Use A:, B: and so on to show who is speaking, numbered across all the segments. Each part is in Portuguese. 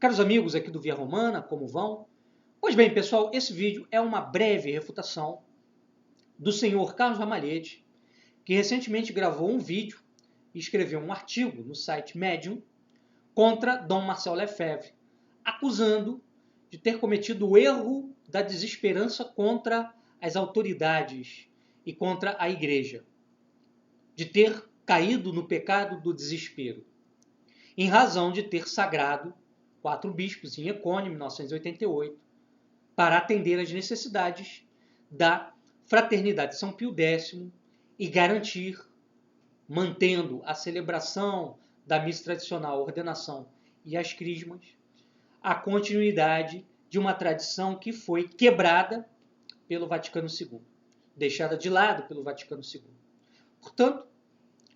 A: Caros amigos aqui do Via Romana, como vão? Pois bem, pessoal, esse vídeo é uma breve refutação do senhor Carlos Ramalhete, que recentemente gravou um vídeo e escreveu um artigo no site Medium contra Dom Marcel Lefebvre, acusando de ter cometido o erro da desesperança contra as autoridades e contra a igreja, de ter caído no pecado do desespero, em razão de ter sagrado 4 bispos em Ecônia, 1988, para atender às necessidades da Fraternidade São Pio X e garantir, mantendo a celebração da missa tradicional, a ordenação e as crismas, a continuidade de uma tradição que foi quebrada pelo Vaticano II, deixada de lado pelo Vaticano II. Portanto,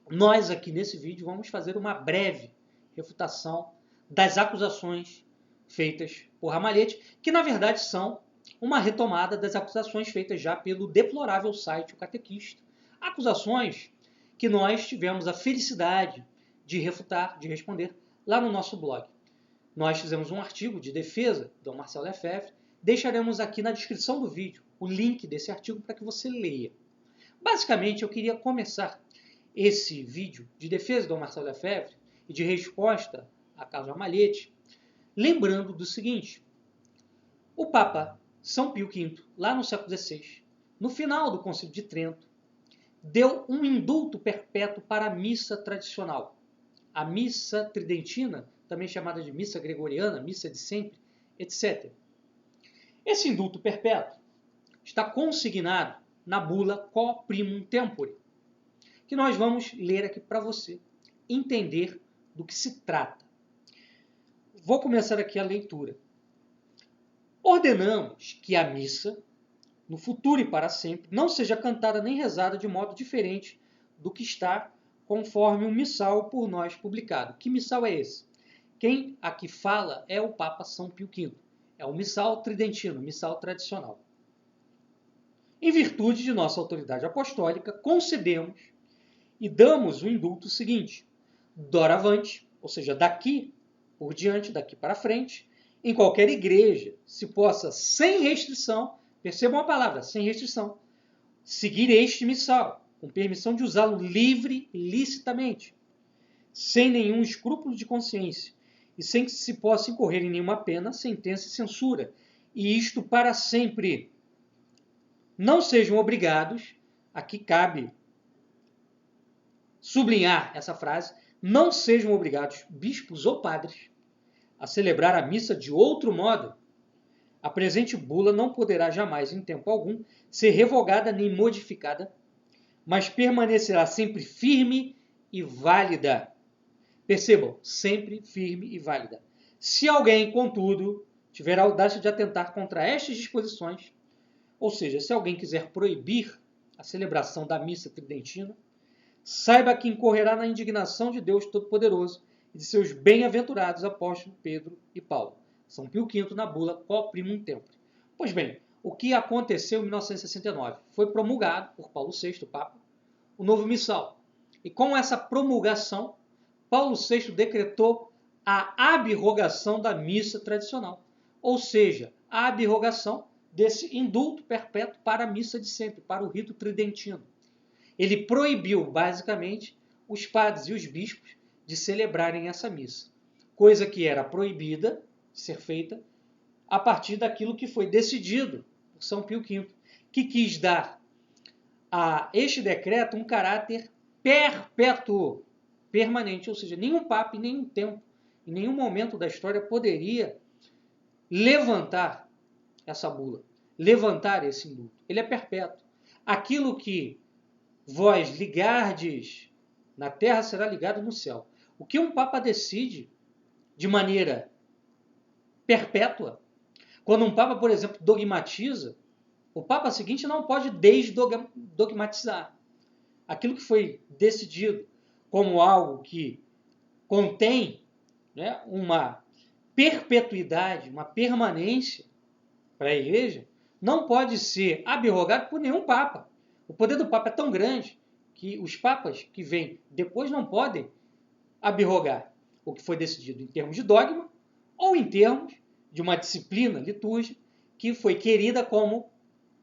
A: nós aqui nesse vídeo vamos fazer uma breve refutação das acusações feitas por Ramalhete, que na verdade são uma retomada das acusações feitas já pelo deplorável site O Catequista. Acusações que nós tivemos a felicidade de refutar, de responder lá no nosso blog. Nós fizemos um artigo de defesa do Dom Marcel Lefebvre, deixaremos aqui na descrição do vídeo o link desse artigo para que você leia. Basicamente, eu queria começar esse vídeo de defesa do Dom Marcel Lefebvre e de resposta a Carlos Ramalhete, lembrando do seguinte: o Papa São Pio V, lá no século XVI, no final do Concílio de Trento, deu um indulto perpétuo para a missa tradicional, a missa tridentina, também chamada de missa gregoriana, missa de sempre, etc. Esse indulto perpétuo está consignado na bula Quo Primum Tempore, que nós vamos ler aqui para você entender do que se trata. Vou começar aqui a leitura. Ordenamos que a missa, no futuro e para sempre, não seja cantada nem rezada de modo diferente do que está conforme um missal por nós publicado. Que missal é esse? Quem aqui fala é o Papa São Pio V. É o missal tridentino, missal tradicional. Em virtude de nossa autoridade apostólica, concedemos e damos o indulto seguinte: doravante, ou seja, daqui por diante, daqui para frente, em qualquer igreja, se possa, sem restrição, percebam a palavra, sem restrição, seguir este missal, com permissão de usá-lo livre e licitamente, sem nenhum escrúpulo de consciência, e sem que se possa incorrer em nenhuma pena, sentença e censura, e isto para sempre. Não sejam obrigados, aqui cabe sublinhar essa frase, não sejam obrigados, bispos ou padres, a celebrar a missa de outro modo. A presente bula não poderá jamais, em tempo algum, ser revogada nem modificada, mas permanecerá sempre firme e válida. Percebam, sempre firme e válida. Se alguém, contudo, tiver a audácia de atentar contra estas disposições, ou seja, se alguém quiser proibir a celebração da missa tridentina, saiba que incorrerá na indignação de Deus Todo-Poderoso e de seus bem-aventurados apóstolos Pedro e Paulo. São Pio V na bula Quo Primum Tempore. Pois bem, o que aconteceu em 1969? Foi promulgado por Paulo VI, o Papa, o novo missal. E com essa promulgação, Paulo VI decretou a abrogação da missa tradicional. Ou seja, a abrogação desse indulto perpétuo para a missa de sempre, para o rito tridentino. Ele proibiu, basicamente, os padres e os bispos de celebrarem essa missa, coisa que era proibida de ser feita a partir daquilo que foi decidido por São Pio V, que quis dar a este decreto um caráter perpétuo, permanente, ou seja, nenhum papa em nenhum tempo, em nenhum momento da história poderia levantar essa bula, levantar esse indulto. Ele é perpétuo. Aquilo que vós ligardes na terra será ligado no céu. O que um Papa decide de maneira perpétua, quando um Papa, por exemplo, dogmatiza, o Papa seguinte não pode desdogmatizar. Aquilo que foi decidido como algo que contém, né, uma perpetuidade, uma permanência para a Igreja, não pode ser abrogado por nenhum Papa. O poder do Papa é tão grande que os papas que vêm depois não podem abrogar o que foi decidido em termos de dogma ou em termos de uma disciplina litúrgica que foi querida como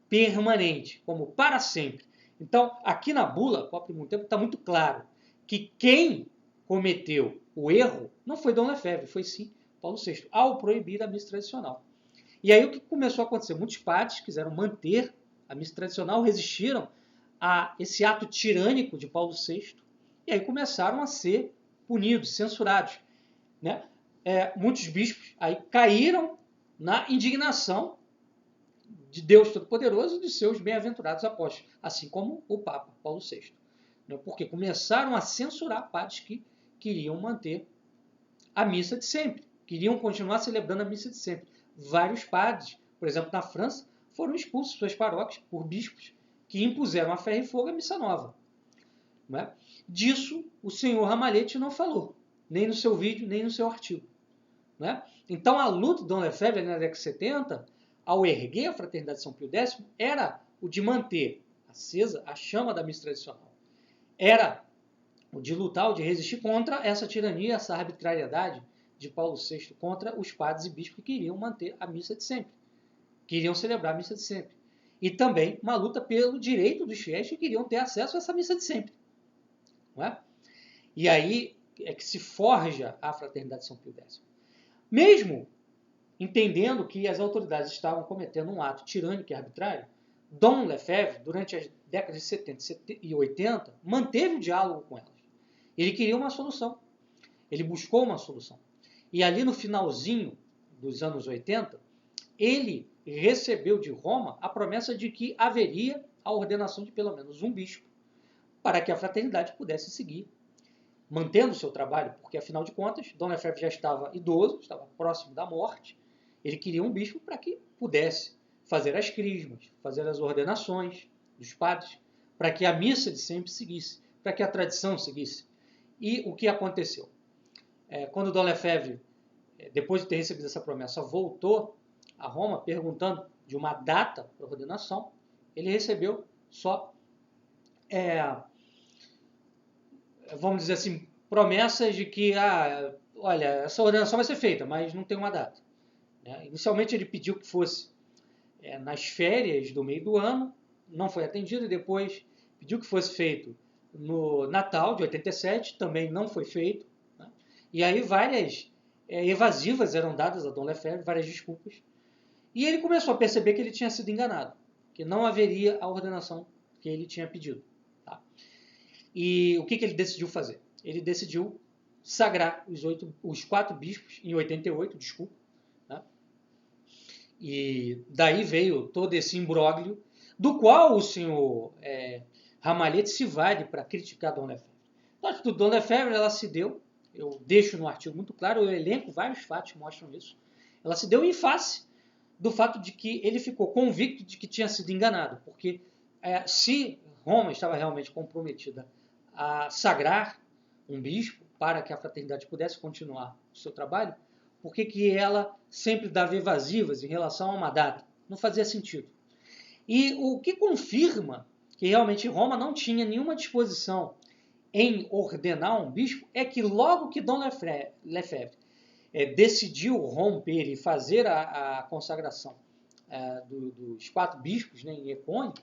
A: permanente, como para sempre. Então, aqui na bula, Papa Mundo Tempo, está muito claro que quem cometeu o erro não foi Dom Lefebvre, foi sim Paulo VI, ao proibir a missa tradicional. E aí o que começou a acontecer? Muitos padres quiseram manter a missa tradicional, resistiram a esse ato tirânico de Paulo VI, e aí começaram a ser punidos, censurados. Né? Muitos bispos aí caíram na indignação de Deus Todo-Poderoso e de seus bem-aventurados apóstolos, assim como o Papa Paulo VI. Né? Porque começaram a censurar padres que queriam manter a missa de sempre, queriam continuar celebrando a missa de sempre. Vários padres, por exemplo, na França, foram expulsos de suas paróquias por bispos que impuseram a ferro e fogo a missa nova. Não é? Disso o senhor Ramalhete não falou, nem no seu vídeo, nem no seu artigo. Não é? Então a luta de Dom Lefebvre na década de 70, ao erguer a Fraternidade de São Pio X, era o de manter acesa a chama da missa tradicional. Era o de lutar, o de resistir contra essa tirania, essa arbitrariedade de Paulo VI, contra os padres e bispos que queriam manter a missa de sempre, queriam celebrar a missa de sempre. E também uma luta pelo direito dos fiéis que queriam ter acesso a essa missa de sempre. Não é? E aí é que se forja a Fraternidade de São Pio X. Mesmo entendendo que as autoridades estavam cometendo um ato tirânico e arbitrário, Dom Lefebvre, durante as décadas de 70 e 80, manteve o diálogo com elas. Ele queria uma solução. Ele buscou uma solução. E ali no finalzinho dos anos 80, ele recebeu de Roma a promessa de que haveria a ordenação de pelo menos um bispo para que a fraternidade pudesse seguir mantendo o seu trabalho, porque afinal de contas, Dom Lefebvre já estava idoso, estava próximo da morte. Ele queria um bispo para que pudesse fazer as crismas, fazer as ordenações dos padres, para que a missa de sempre seguisse, para que a tradição seguisse. E o que aconteceu? Quando Dom Lefebvre, depois de ter recebido essa promessa, voltou a Roma perguntando de uma data para a ordenação, ele recebeu só, vamos dizer assim, promessas de que, olha, essa ordenação vai ser feita, mas não tem uma data. Inicialmente ele pediu que fosse nas férias do meio do ano, não foi atendido, e depois pediu que fosse feito no Natal de 87, também não foi feito. Né? E aí várias evasivas eram dadas a Dom Lefebvre, várias desculpas. E ele começou a perceber que ele tinha sido enganado, que não haveria a ordenação que ele tinha pedido. Tá? E o que ele decidiu fazer? Ele decidiu sagrar os 4 bispos em 88, desculpa. Né? E daí veio todo esse imbróglio, do qual o senhor Ramalhete se vale para criticar Dom Lefebvre. Então, a atitude de Dom Lefebvre, ela se deu, eu deixo no artigo muito claro, eu elenco vários fatos que mostram isso, ela se deu em face do fato de que ele ficou convicto de que tinha sido enganado, porque se Roma estava realmente comprometida a sagrar um bispo para que a fraternidade pudesse continuar o seu trabalho, por que ela sempre dava evasivas em relação a uma data? Não fazia sentido. E o que confirma que realmente Roma não tinha nenhuma disposição em ordenar um bispo é que logo que Dom Lefebvre decidiu romper e fazer a consagração dos 4 bispos, né, em Epônio,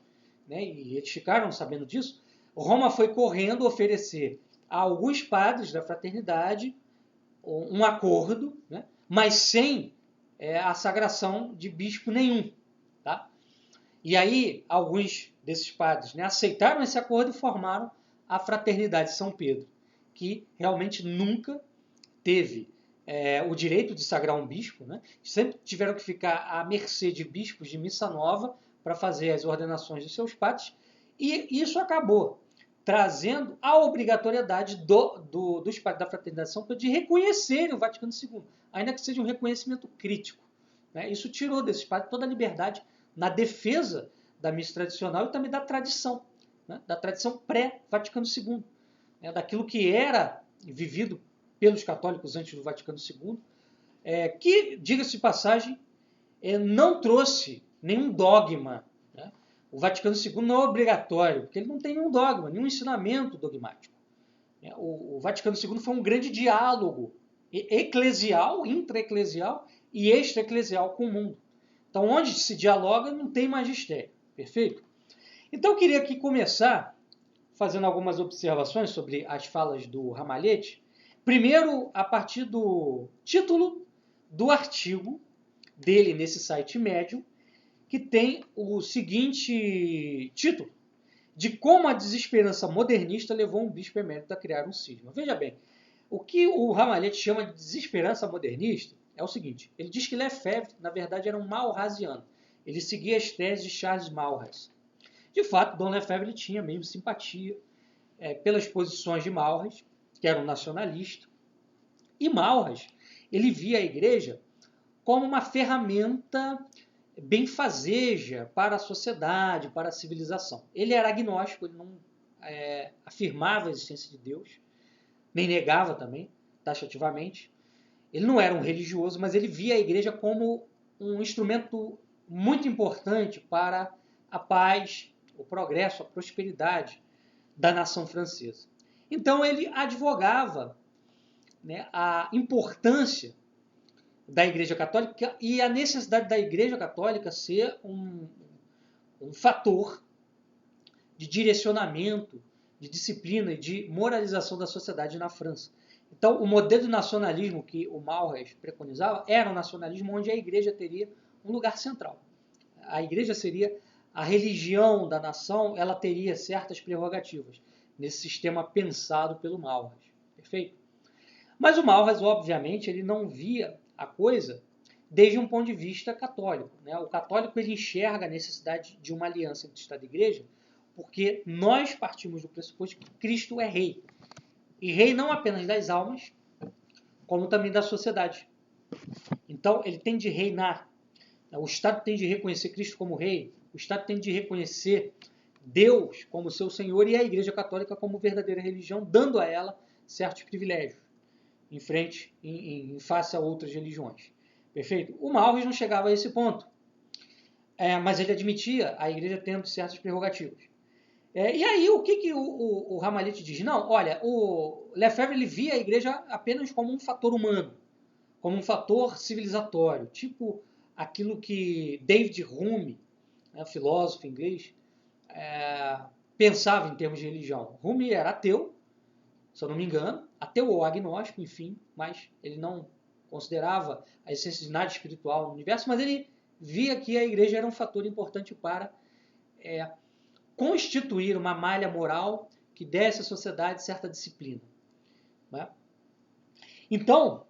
A: né, e eles ficaram sabendo disso, Roma foi correndo oferecer a alguns padres da fraternidade um acordo, né, mas sem a sagração de bispo nenhum. Tá? E aí alguns desses padres, né, aceitaram esse acordo e formaram a Fraternidade de São Pedro, que realmente nunca teve o direito de sagrar um bispo, né? Sempre tiveram que ficar à mercê de bispos de missa nova para fazer as ordenações de seus padres, e isso acabou trazendo a obrigatoriedade dos padres da Fraternidade de São Pedro de reconhecerem o Vaticano II, ainda que seja um reconhecimento crítico. Né? Isso tirou desses padres toda a liberdade na defesa da missa tradicional e também da tradição, né? Da tradição pré-Vaticano II, né? Daquilo que era vivido pelos católicos antes do Vaticano II, que, diga-se de passagem, não trouxe nenhum dogma. Né? O Vaticano II não é obrigatório, porque ele não tem nenhum dogma, nenhum ensinamento dogmático. O Vaticano II foi um grande diálogo eclesial, intra-eclesial e extra-eclesial com o mundo. Então, onde se dialoga, não tem magistério. Perfeito? Então, eu queria aqui começar fazendo algumas observações sobre as falas do Ramalhete. Primeiro, a partir do título do artigo dele nesse site Medium, que tem o seguinte título: de como a desesperança modernista levou um bispo emérito a criar um cisma. Veja bem, o que o Ramalhete chama de desesperança modernista é o seguinte: ele diz que Lefebvre, na verdade, era um malrasiano. Ele seguia as teses de Charles Maurras. De fato, Dom Lefebvre tinha mesmo simpatia pelas posições de Maurras, que era um nacionalista. E Maurras, ele via a igreja como uma ferramenta benfazeja para a sociedade, para a civilização. Ele era agnóstico, ele não afirmava a existência de Deus, nem negava também, taxativamente. Ele não era um religioso, mas ele via a igreja como um instrumento muito importante para a paz, o progresso, a prosperidade da nação francesa. Então ele advogava, né, a importância da Igreja Católica e a necessidade da Igreja Católica ser um fator de direcionamento, de disciplina e de moralização da sociedade na França. Então, o modelo de nacionalismo que o Maurras preconizava era um nacionalismo onde a Igreja teria um lugar central. A Igreja seria a religião da nação, ela teria certas prerrogativas nesse sistema pensado pelo Maurras. Perfeito? Mas o Maurras, obviamente, ele não via a coisa desde um ponto de vista católico, né? O católico ele enxerga a necessidade de uma aliança entre Estado e Igreja porque nós partimos do pressuposto que Cristo é rei. E rei não apenas das almas, como também da sociedade. Então, ele tem de reinar. O Estado tem de reconhecer Cristo como rei, o Estado tem de reconhecer Deus como seu Senhor e a Igreja Católica como verdadeira religião, dando a ela certos privilégios em face a outras religiões. Perfeito? O Maurras não chegava a esse ponto, mas ele admitia a Igreja tendo certas prerrogativas. E aí, o que o Ramalhete diz? Não, olha, o Lefebvre ele via a Igreja apenas como um fator humano, como um fator civilizatório, tipo aquilo que David Hume, filósofo inglês, pensava em termos de religião. Hume era ateu, se eu não me engano, ateu ou agnóstico, enfim, mas ele não considerava a essência de nada espiritual no universo, mas ele via que a igreja era um fator importante para constituir uma malha moral que desse à sociedade certa disciplina. Né? Então,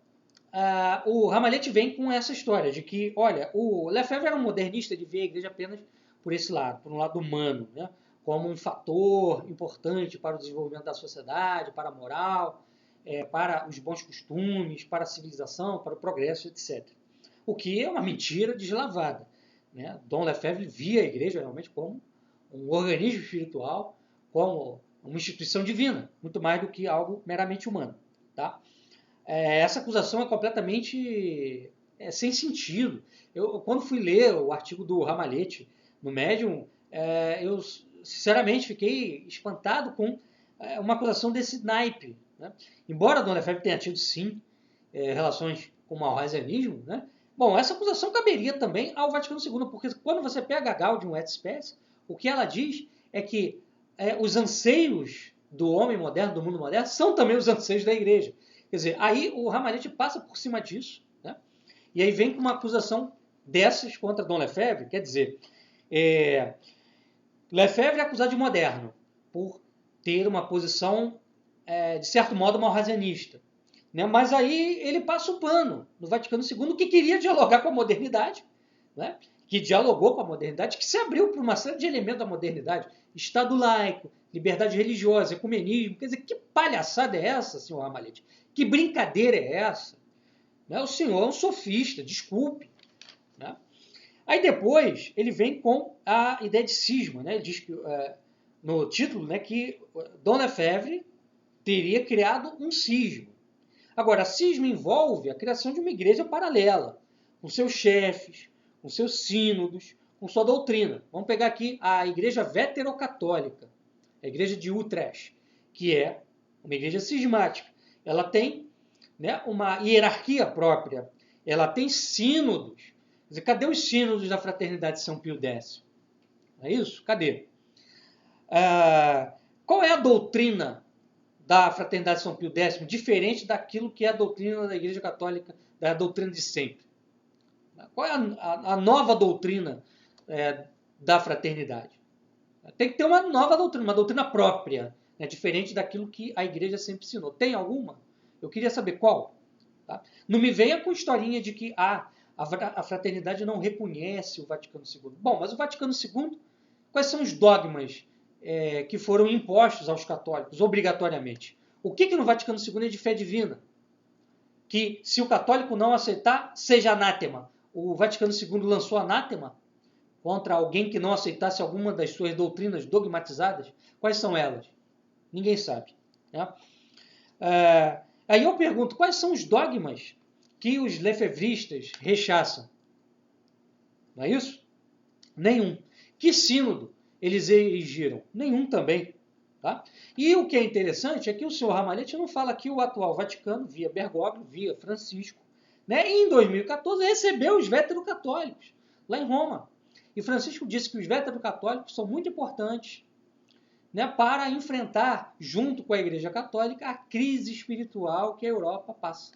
A: o Ramalhete vem com essa história de que, olha, o Lefebvre era um modernista, ele via a igreja apenas por esse lado, por um lado humano, né? Como um fator importante para o desenvolvimento da sociedade, para a moral, para os bons costumes, para a civilização, para o progresso, etc. O que é uma mentira deslavada. Né? Dom Lefebvre via a igreja realmente como um organismo espiritual, como uma instituição divina, muito mais do que algo meramente humano. Tá? Essa acusação é completamente sem sentido. Eu, quando fui ler o artigo do Ramalhete no Medium, eu sinceramente fiquei espantado com uma acusação desse naipe. Né? Embora Dom Lefebvre tenha tido, sim, relações com o malrasianismo, né? Bom, essa acusação caberia também ao Vaticano II, porque quando você pega a Gaudium et Spes, o que ela diz é que os anseios do homem moderno, do mundo moderno, são também os anseios da igreja. Quer dizer, aí o Ramalhete passa por cima disso, né? E aí vem com uma acusação dessas contra Dom Lefebvre, quer dizer, Lefebvre é acusado de moderno, por ter uma posição, de certo modo, malrasianista. Né? Mas aí ele passa o pano no Vaticano II, que queria dialogar com a modernidade, né? Que dialogou com a modernidade, que se abriu para uma série de elementos da modernidade. Estado laico, liberdade religiosa, ecumenismo. Quer dizer, que palhaçada é essa, senhor Ramalhete? Que brincadeira é essa? Né? O senhor é um sofista, desculpe. Né? Aí depois ele vem com a ideia de cisma. Né? Ele diz que, no título, né, que Dom Lefebvre teria criado um cisma. Agora, cisma envolve a criação de uma igreja paralela, com seus chefes, com seus sínodos, com sua doutrina. Vamos pegar aqui a igreja veterocatólica, a igreja de Utrecht, que é uma igreja cismática. Ela tem né, uma hierarquia própria. Ela tem sínodos. Quer dizer, cadê os sínodos da Fraternidade de São Pio X? Não é isso? Cadê? Qual é a doutrina da Fraternidade de São Pio X, diferente daquilo que é a doutrina da Igreja Católica, da doutrina de sempre? Qual é a nova doutrina da fraternidade? Tem que ter uma nova doutrina, uma doutrina própria, né, diferente daquilo que a Igreja sempre ensinou. Tem alguma? Eu queria saber qual. Tá? Não me venha com historinha de que a fraternidade não reconhece o Vaticano II. Bom, mas o Vaticano II, quais são os dogmas que foram impostos aos católicos, obrigatoriamente? O que no Vaticano II é de fé divina? Que se o católico não aceitar, seja anátema. O Vaticano II lançou anátema contra alguém que não aceitasse alguma das suas doutrinas dogmatizadas. Quais são elas? Ninguém sabe. Né? Aí eu pergunto, quais são os dogmas que os lefebvristas rechaçam? Não é isso? Nenhum. Que sínodo eles erigiram? Nenhum também. Tá? E o que é interessante é que o senhor Ramalhete não fala que o atual Vaticano, via Bergoglio, via Francisco, né, em 2014 recebeu os vétero-católicos lá em Roma. E Francisco disse que os vétero-católicos são muito importantes, né, para enfrentar, junto com a Igreja Católica, a crise espiritual que a Europa passa.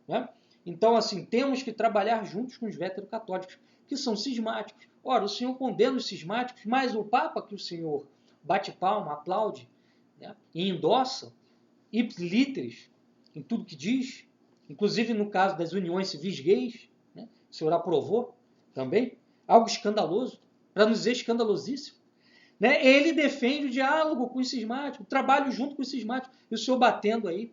A: Né? Então, assim, temos que trabalhar juntos com os vétero-católicos, que são cismáticos. Ora, o senhor condena os cismáticos, mas o Papa que o senhor bate palma, aplaude, né, e endossa, ipsis literis, em tudo que diz, inclusive no caso das uniões civis gays, né, o senhor aprovou também, algo escandaloso, para não dizer escandalosíssimo. Né? Ele defende o diálogo com os cismáticos, o trabalho junto com os cismáticos, e o senhor batendo aí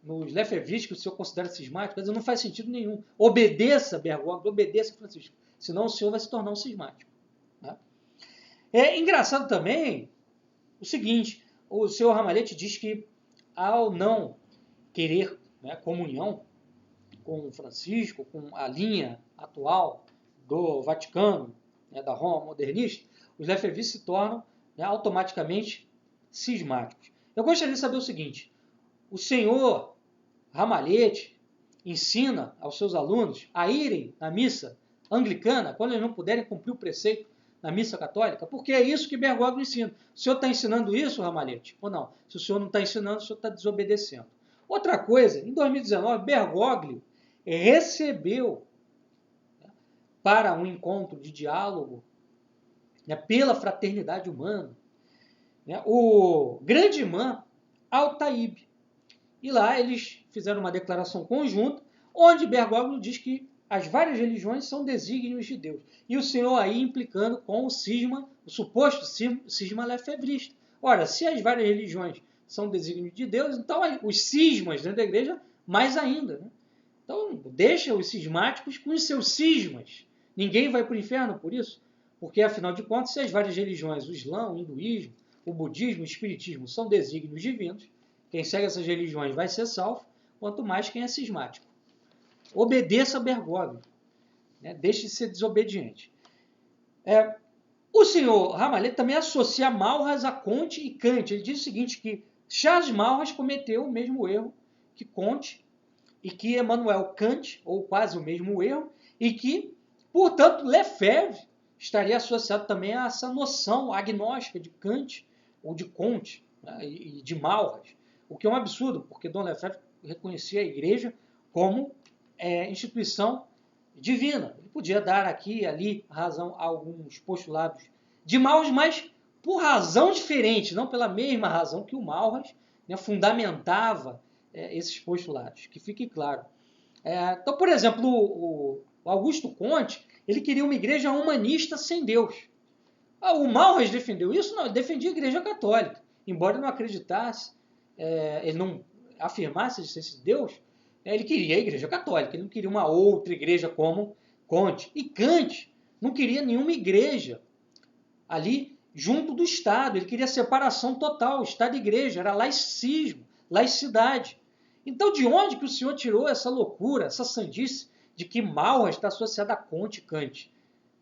A: nos lefebvristas que o senhor considera cismático, mas não faz sentido nenhum. Obedeça Bergoglio, obedeça Francisco, senão o senhor vai se tornar um cismático. Tá? É engraçado também o seguinte, o senhor Ramalhete diz que ao não querer, né, comunhão com Francisco, com a linha atual do Vaticano, né, da Roma modernista, os lefebvristas se tornam, né, automaticamente cismáticos. Eu gostaria de saber o seguinte, o senhor Ramalhete ensina aos seus alunos a irem na missa anglicana quando eles não puderem cumprir o preceito na missa católica? Porque é isso que Bergoglio ensina. O senhor está ensinando isso, Ramalhete? Ou não? Se o senhor não está ensinando, o senhor está desobedecendo. Outra coisa, em 2019, Bergoglio recebeu, né, para um encontro de diálogo, né, pela fraternidade humana, né, o grande imã Al-Taib. E lá eles fizeram uma declaração conjunta, onde Bergoglio diz que as várias religiões são desígnios de Deus. E o senhor aí implicando com o cisma, o suposto cisma lefebrista. Ora, se as várias religiões são desígnios de Deus, então os cismas dentro da igreja, mais ainda. Né? Então, deixa os cismáticos com os seus cismas. Ninguém vai para o inferno por isso. Porque, afinal de contas, se as várias religiões, o Islã, o hinduísmo, o budismo, o espiritismo, são desígnios divinos, quem segue essas religiões vai ser salvo, quanto mais quem é cismático. Obedeça a Bergoglio. Né? Deixe de ser desobediente. O senhor Ramalhete também associa Maurras a Comte e Kant. Ele diz o seguinte, que Charles Maurras cometeu o mesmo erro que Comte e que Emmanuel Kant, ou quase o mesmo erro, e que, portanto, Lefebvre estaria associado também a essa noção agnóstica de Kant ou de Comte, né, e de Maurras. O que é um absurdo, porque Dom Lefebvre reconhecia a igreja como instituição divina. Ele podia dar aqui e ali razão a alguns postulados de Maurras, mas por razão diferente, não pela mesma razão que o Maurras, né, fundamentava esses postulados, que fique claro. Então, por exemplo, o Augusto Comte, ele queria uma igreja humanista sem Deus. O Maurras defendeu isso? Não, ele defendia a igreja católica, embora ele não acreditasse, ele não afirmasse a existência de Deus, ele queria a igreja católica, ele não queria uma outra igreja como Comte. E Kant não queria nenhuma igreja ali junto do Estado, ele queria separação total, Estado e igreja, era laicismo, laicidade. Então, de onde que o senhor tirou essa loucura, essa sandice de que Maurras está associado a Comte e Kant?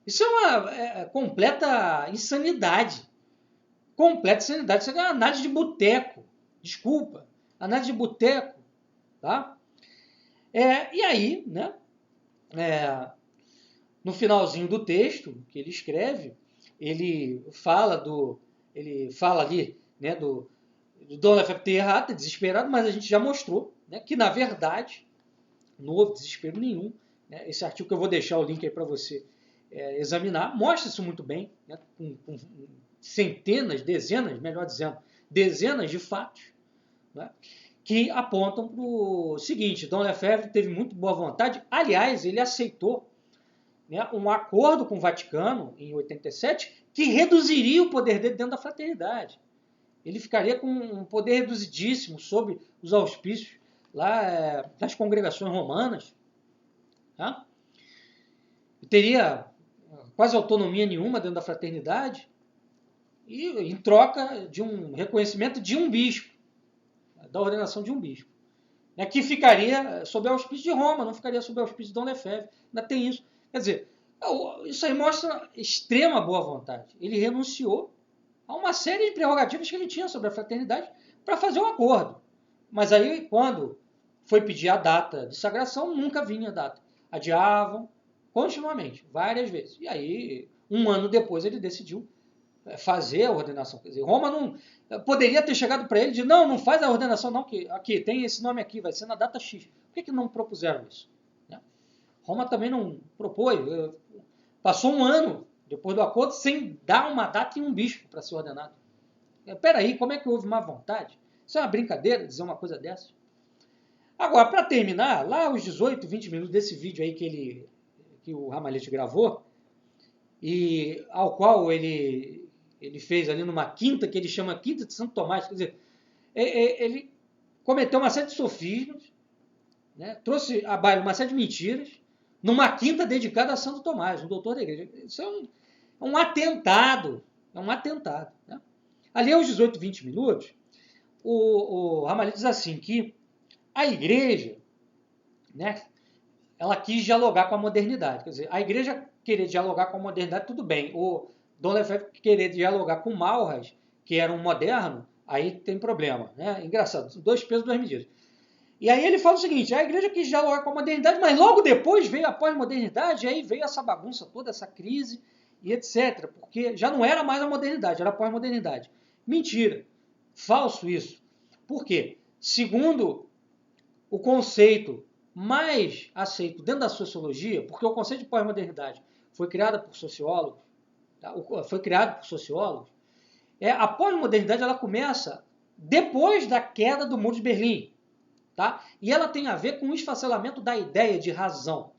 A: Isso é uma completa insanidade. Completa insanidade. Isso é uma análise de boteco. Desculpa. Análise de boteco. Tá? E aí, né, no finalzinho do texto que ele escreve, ele fala ali, né, do Dom Lefebvre ter errado, ter desesperado, mas a gente já mostrou, né, que na verdade não houve desespero nenhum. Né? Esse artigo que eu vou deixar o link aí para você examinar, mostra isso muito bem, né, com centenas, dezenas, melhor dizendo, dezenas de fatos, né, que apontam para o seguinte: Dom Lefebvre teve muito boa vontade, aliás, ele aceitou, né, um acordo com o Vaticano, em 87, que reduziria o poder dele dentro da fraternidade. Ele ficaria com um poder reduzidíssimo sob os auspícios lá das congregações romanas. Tá? Teria quase autonomia nenhuma dentro da fraternidade, e em troca de um reconhecimento de um bispo, da ordenação de um bispo, né, que ficaria sob o auspício de Roma, não ficaria sob o auspício de Dom Lefebvre. Ainda tem isso. Quer dizer, isso aí mostra extrema boa vontade. Ele renunciou a uma série de prerrogativas que ele tinha sobre a fraternidade para fazer um acordo. Mas aí, quando foi pedir a data de sagração, nunca vinha a data. Adiavam continuamente, várias vezes. E aí, um ano depois, ele decidiu fazer a ordenação. Quer dizer, Roma não poderia ter chegado para ele e dizer: não faz a ordenação não, que aqui tem esse nome aqui, vai ser na data X. Por que não propuseram isso? Né? Roma também não propôs. Passou um ano depois do acordo sem dar uma data e um bispo para ser ordenado. Peraí, como é que houve má vontade? Isso é uma brincadeira dizer uma coisa dessa? Agora, para terminar, lá os 18, 20 minutos desse vídeo aí que o Ramalhete gravou, e ao qual ele fez ali numa quinta, que ele chama Quinta de Santo Tomás, quer dizer, ele cometeu uma série de sofismas, né, trouxe à baila uma série de mentiras, numa quinta dedicada a Santo Tomás, um doutor da igreja. Isso é um atentado, Né? Ali aos 18, 20 minutos, o Ramalhete diz assim, que a igreja, né, ela quis dialogar com a modernidade. Quer dizer, a igreja querer dialogar com a modernidade, tudo bem. O Dom Lefebvre querer dialogar com Maurras, que era um moderno, aí tem problema. Né? Engraçado, 2 pesos, 2 medidas. E aí ele fala o seguinte: a igreja quis dialogar com a modernidade, mas logo depois veio a pós-modernidade, e aí veio essa bagunça toda, essa crise, e etc. Porque já não era mais a modernidade, era a pós-modernidade. Mentira. Falso isso. Por quê? Segundo o conceito mais aceito dentro da sociologia, porque o conceito de pós-modernidade foi criado por sociólogos, tá? A pós-modernidade ela começa depois da queda do Muro de Berlim. Tá? E ela tem a ver com o esfacelamento da ideia de razão,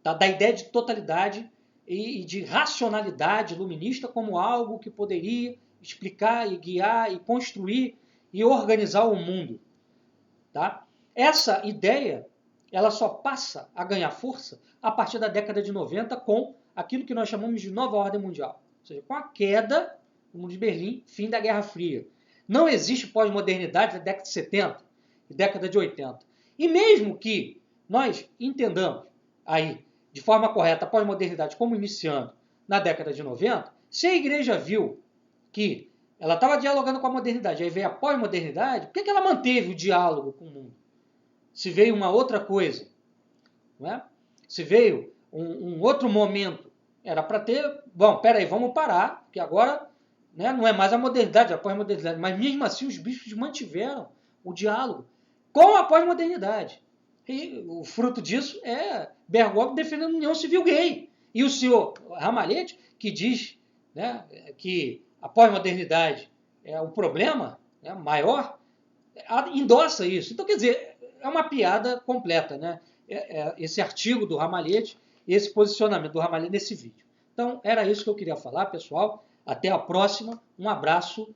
A: tá? Da ideia de totalidade e de racionalidade iluminista como algo que poderia explicar e guiar e construir e organizar o mundo. Tá? Essa ideia ela só passa a ganhar força a partir da década de 90 com aquilo que nós chamamos de nova ordem mundial. Ou seja, com a queda do Muro de Berlim, fim da Guerra Fria. Não existe pós-modernidade na década de 70. Década de 80. E mesmo que nós entendamos aí de forma correta a pós-modernidade como iniciando na década de 90, se a igreja viu que ela estava dialogando com a modernidade, aí veio a pós-modernidade, por que ela manteve o diálogo com o mundo? Se veio uma outra coisa, não é? Se veio um outro momento, era para ter, peraí, vamos parar, que agora, né, não é mais a modernidade, a pós-modernidade, mas mesmo assim os bispos mantiveram o diálogo com a pós-modernidade. E o fruto disso é Bergoglio defendendo a união civil gay. E o senhor Ramalhete, que diz, né, que a pós-modernidade é um problema, né, maior, endossa isso. Então, quer dizer, é uma piada completa, né? Esse artigo do Ramalhete, esse posicionamento do Ramalhete nesse vídeo. Então, era isso que eu queria falar, pessoal. Até a próxima. Um abraço.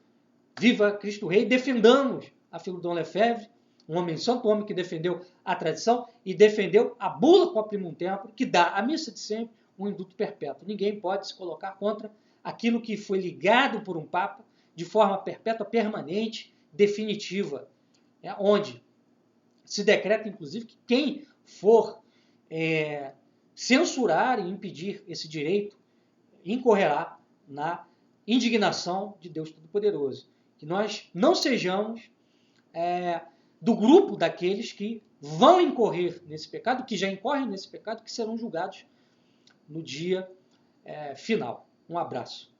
A: Viva Cristo Rei. Defendamos a figura do Dom Lefebvre, um homem santo, um homem que defendeu a tradição e defendeu a bula com a primum tempore, que dá à missa de sempre um indulto perpétuo. Ninguém pode se colocar contra aquilo que foi ligado por um papa de forma perpétua, permanente, definitiva, onde se decreta, inclusive, que quem for censurar e impedir esse direito incorrerá na indignação de Deus Todo-Poderoso. Que nós não sejamos do grupo daqueles que vão incorrer nesse pecado, que já incorrem nesse pecado, que serão julgados no dia final. Um abraço.